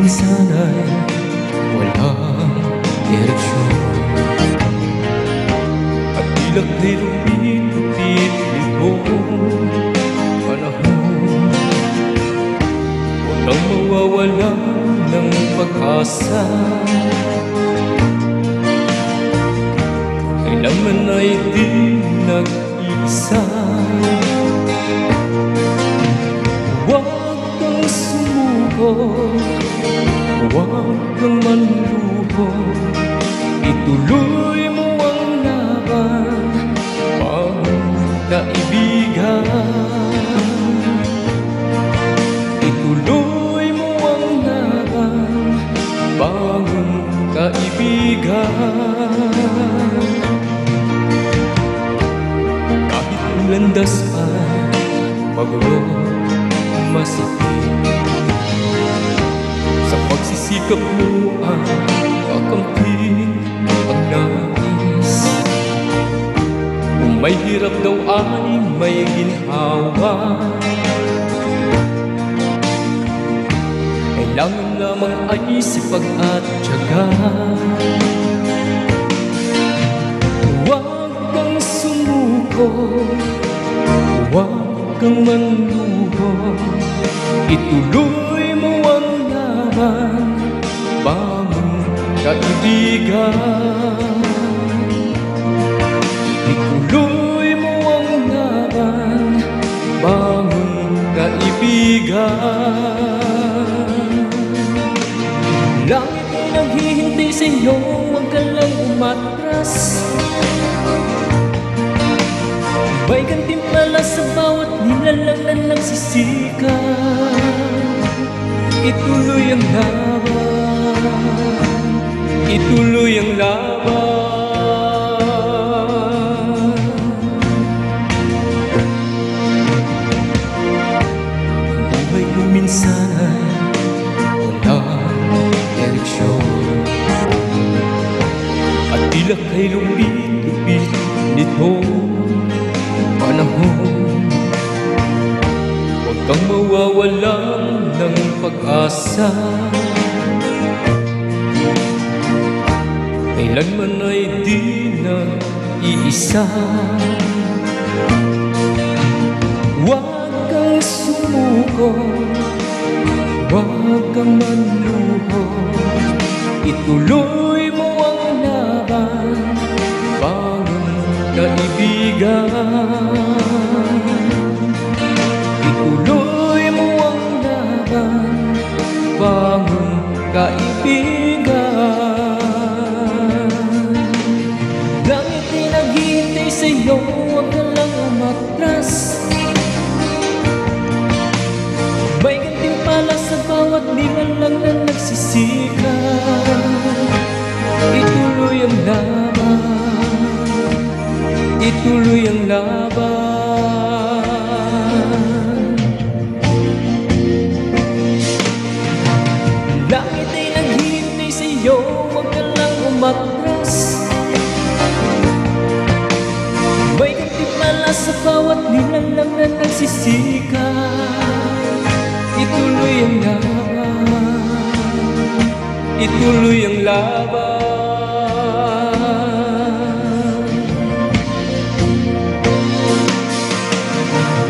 minsan ay walang direksyon, at tila ko'y lumilipit nitong panahon. Huwag kang mawawala ng pag-asa, kailanman ay di nag-iisa. Huwag kang sumuko, huwag kang manluho, ituloy mo ang laban, kaibigan. Ituloy mo ang laban, bangon kaibigan. Kahit ang landas ay magulo, masakit, sa pagsisikap mo ang kakampi ang nais. Kung may hirap daw ay may ginhawa, kailangan lamang ay sipag at tiyaga. Huwag kang sumuko, huwag kang manluho, ituloy mo ang laban, bangon kaibigan. Ituloy mo ang laban, bangon kaibigan. Langit ay naghihintay sa'yo, huwag ka lang umatras. May gantimpala sa bawat nilalang na nagsisikat. Ituloy ang laban, ituloy ang laban. Ang buhay ko minsan ay walang direksyon, at tila kay lumilipit nitong panahon. Huwag kang mawawalan ng pag-asa, kailanman ay di nag-iisa. Huwag kang sumuko, huwag kang manluho, ituloy mo ang laban, bangon kaibigan. Ituloy mo ang laban, bangon kaibigan. Langit ay naghihintay sa'yo, huwag ka lang umatras. May gantimpala sa bawat nilalang na nagsisikat. Ituloy ang laban, ituloy ang laban. Langit ay naghihintay sa'yo, huwag ka lang umatras. May gantimpala sa bawat nilalang na nagsisikat. Ituloy ang laban, ituloy ang laban.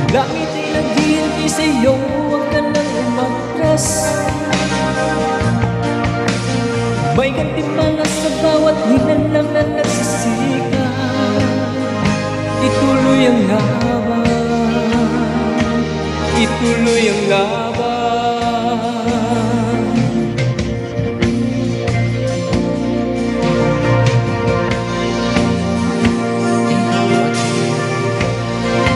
Langit ay naghihintay sa'yo, huwag ka lang umatras. May gantimpala sa bawat nilalang na nagsisikat. Ituloy ang laban, ituloy ang laban.